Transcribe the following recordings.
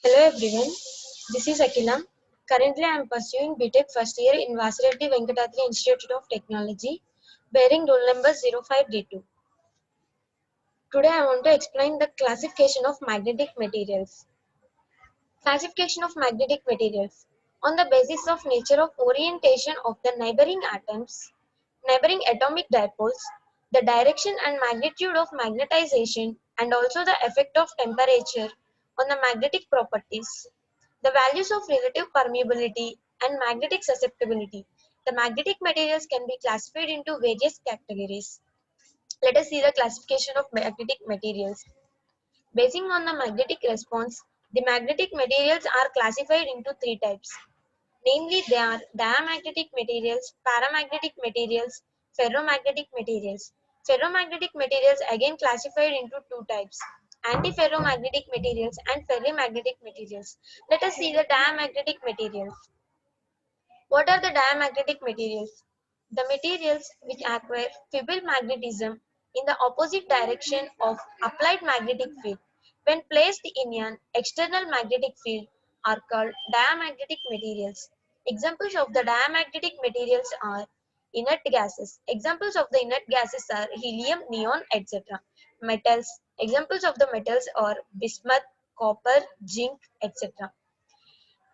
Hello everyone, this is Akila. Currently I am pursuing BTech first year in Vasireddy Venkatadri Institute of Technology, bearing roll number 05D2. Today I want to explain the classification of magnetic materials. Classification of magnetic materials. On the basis of nature of orientation of the neighboring atoms, neighboring atomic dipoles, the direction and magnitude of magnetization, and also the effect of temperature on the magnetic properties. The values of relative permeability and magnetic susceptibility. The magnetic materials can be classified into various categories. Let us see the classification of magnetic materials. Basing on the magnetic response, the magnetic materials are classified into three types. Namely, they are diamagnetic materials, paramagnetic materials, ferromagnetic materials. Ferromagnetic materials again classified into two types, antiferromagnetic materials and ferrimagnetic materials. Let us see the diamagnetic materials. What are the diamagnetic materials? The materials which acquire fibril magnetism in the opposite direction of applied magnetic field when placed in an external magnetic field are called diamagnetic materials. Examples of the diamagnetic materials are inert gases. Examples of the inert gases are helium, neon, etc. Metals. Examples of the metals are bismuth, copper, zinc, etc.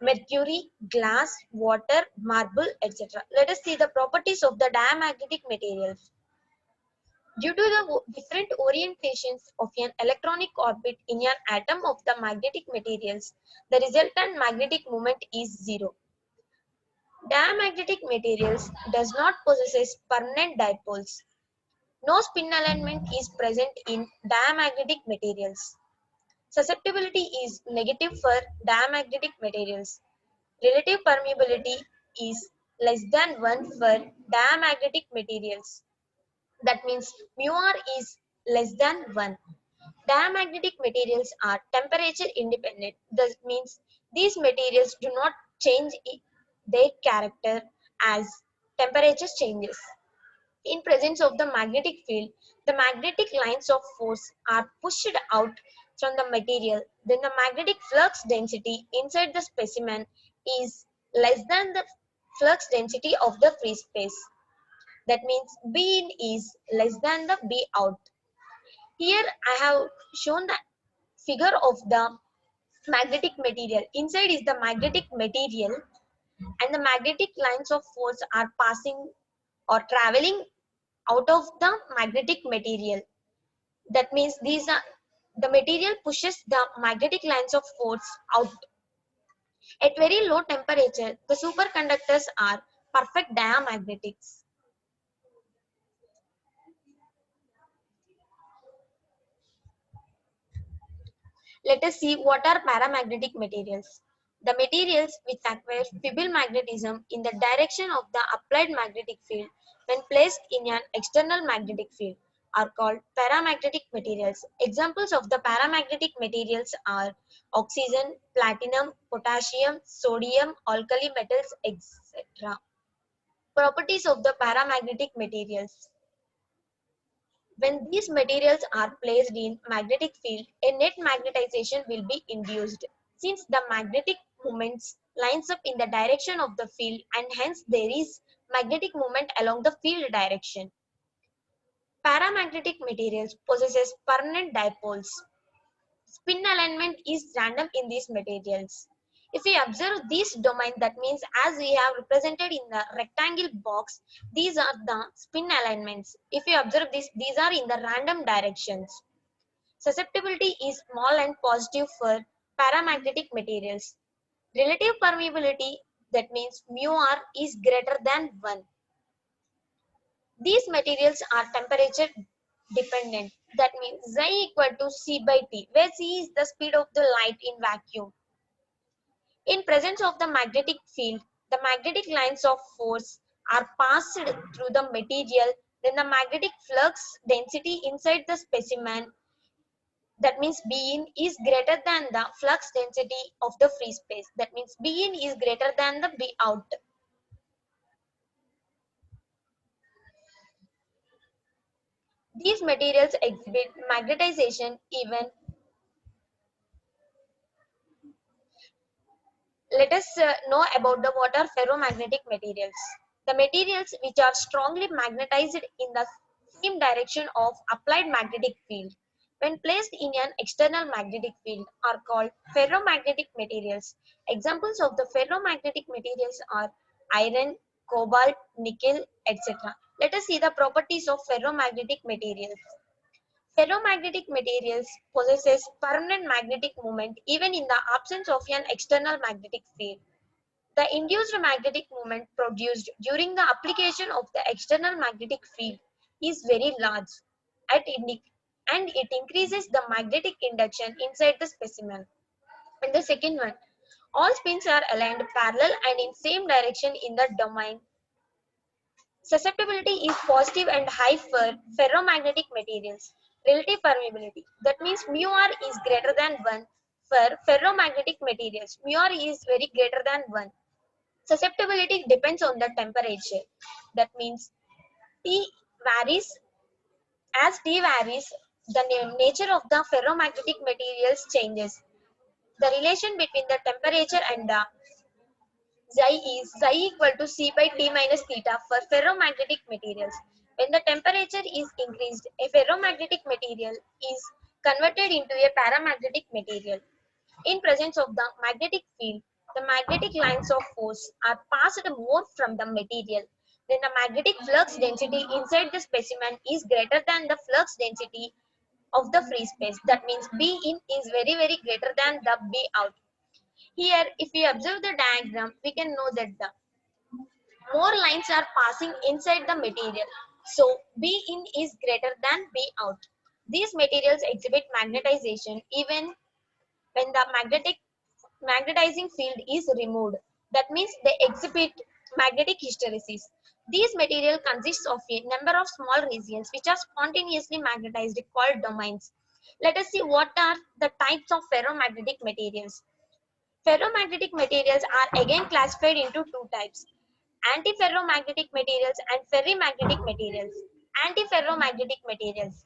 Mercury, glass, water, marble, etc. Let us see the properties of the diamagnetic materials. Due to the different orientations of an electronic orbit in an atom of the magnetic materials, the resultant magnetic moment is zero. Diamagnetic materials does not possess permanent dipoles. No spin alignment is present in diamagnetic materials. Susceptibility is negative for diamagnetic materials. Relative permeability is less than 1 for diamagnetic materials. That means mu r is less than 1. Diamagnetic materials are temperature independent. That means these materials do not change their character as temperature changes. In presence of the magnetic field, the magnetic lines of force are pushed out from the material. Then the magnetic flux density inside the specimen is less than the flux density of the free space. That means B in is less than the B out. Here I have shown the figure of the magnetic material. Inside is the magnetic material and the magnetic lines of force are passing or traveling out of the magnetic material. That means these are the material pushes the magnetic lines of force out. At very low temperature, the superconductors are perfect diamagnetics. Let us see what are paramagnetic materials. The materials which acquire fibril magnetism in the direction of the applied magnetic field when placed in an external magnetic field are called paramagnetic materials. Examples of the paramagnetic materials are oxygen, platinum, potassium, sodium, alkali metals, etc. Properties of the paramagnetic materials. When these materials are placed in magnetic field, a net magnetization will be induced. Since the magnetic moments lines up in the direction of the field and hence there is magnetic moment along the field direction. Paramagnetic materials possesses permanent dipoles. Spin alignment is random in these materials. If we observe this domain, that means as we have represented in the rectangle box, these are the spin alignments. If we observe this, these are in the random directions. Susceptibility is small and positive for paramagnetic materials. Relative permeability, that means mu r is greater than 1. These materials are temperature dependent. That means Xi equal to C by T, where C is the speed of the light in vacuum. In presence of the magnetic field, the magnetic lines of force are passed through the material. Then the magnetic flux density inside the specimen, that means B in, is greater than the flux density of the free space. That means B in is greater than the B out. These materials exhibit magnetization even let us know about the what are ferromagnetic materials. The materials which are strongly magnetized in the same direction of applied magnetic field when placed in an external magnetic field are called ferromagnetic materials. Examples of the ferromagnetic materials are iron, cobalt, nickel, etc. Let us see the properties of ferromagnetic materials. Ferromagnetic materials possesses permanent magnetic moment even in the absence of an external magnetic field. The induced magnetic moment produced during the application of the external magnetic field is very large and it increases the magnetic induction inside the specimen. And the second one, all spins are aligned parallel and in same direction in the domain. Susceptibility is positive and high for ferromagnetic materials. Relative permeability, that means mu r is greater than 1 for ferromagnetic materials. Mu r is very greater than 1. Susceptibility depends on the temperature. That means T varies. As T varies, the nature of the ferromagnetic materials changes. The relation between the temperature and the Xi is Xi equal to C by T minus theta for ferromagnetic materials. When the temperature is increased, a ferromagnetic material is converted into a paramagnetic material. In presence of the magnetic field, the magnetic lines of force are passed more from the material. Then the magnetic flux density inside the specimen is greater than the flux density of the free space. That means B in is very greater than the B out. Here, if we observe the diagram, we can know that the more lines are passing inside the material. So B in is greater than B out. These materials exhibit magnetization even when the magnetizing field is removed. That means they exhibit magnetic hysteresis. These material consists of a number of small regions which are spontaneously magnetized called domains. Let us see what are the types of ferromagnetic materials. Ferromagnetic materials are again classified into two types: antiferromagnetic materials and ferrimagnetic materials. Antiferromagnetic materials.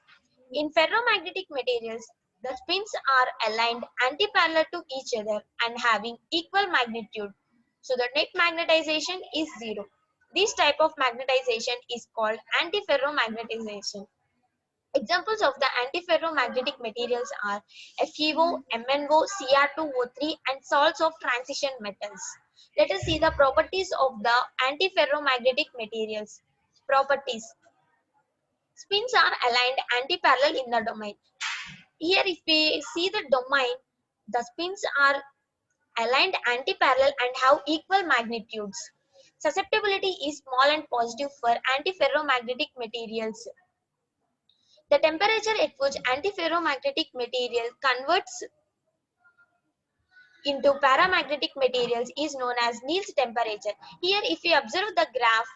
In ferromagnetic materials, the spins are aligned antiparallel to each other and having equal magnitude. So the net magnetization is zero. This type of magnetization is called antiferromagnetization. Examples of the antiferromagnetic materials are FeO, MnO, Cr2O3 and salts of transition metals. Let us see the properties of the antiferromagnetic materials. Properties. Spins are aligned antiparallel in the domain. Here if we see the domain, the spins are aligned antiparallel and have equal magnitudes. Susceptibility is small and positive for antiferromagnetic materials. The temperature at which antiferromagnetic material converts into paramagnetic materials is known as Neal's temperature. Here if we observe the graph,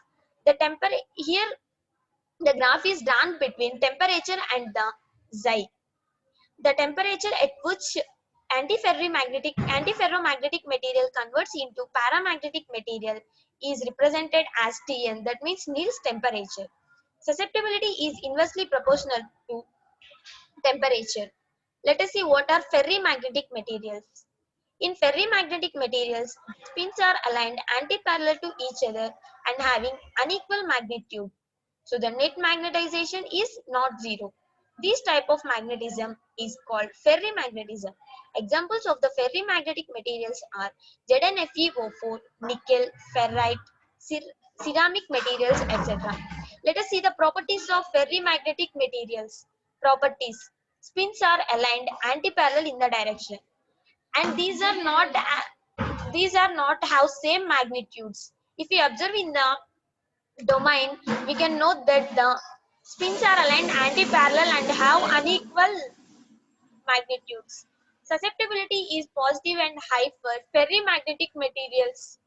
here the graph is drawn between temperature and the Xi. The temperature at which antiferromagnetic material converts into paramagnetic material is represented as Tn, that means Neal's temperature. Susceptibility is inversely proportional to temperature. Let us see what are ferrimagnetic materials. In ferrimagnetic materials, spins are aligned antiparallel to each other and having unequal magnitude. So the net magnetization is not zero. This type of magnetism is called ferrimagnetism. Examples of the ferrimagnetic materials are ZnFeO4, nickel, ferrite, ceramic materials, etc. Let us see the properties of ferrimagnetic materials. Properties. Spins are aligned antiparallel in the direction, and these are not have same magnitudes. If we observe in the domain, we can note that the spins are aligned anti-parallel and have unequal magnitudes. Susceptibility is positive and high for ferrimagnetic materials.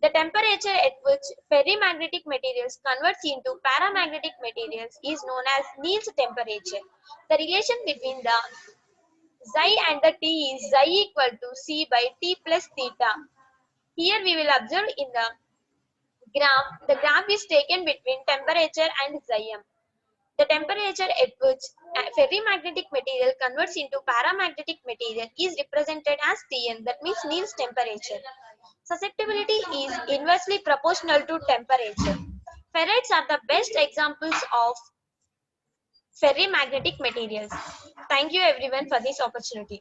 The temperature at which ferrimagnetic materials converts into paramagnetic materials is known as Neal's temperature. The relation between the Xi and the T is Xi equal to C by T plus theta. Here we will observe in the graph is taken between temperature and Xi. The temperature at which a ferrimagnetic material converts into paramagnetic material is represented as Tn, that means Neal's temperature. Susceptibility is inversely proportional to temperature. Ferrites are the best examples of ferrimagnetic materials. Thank you everyone for this opportunity.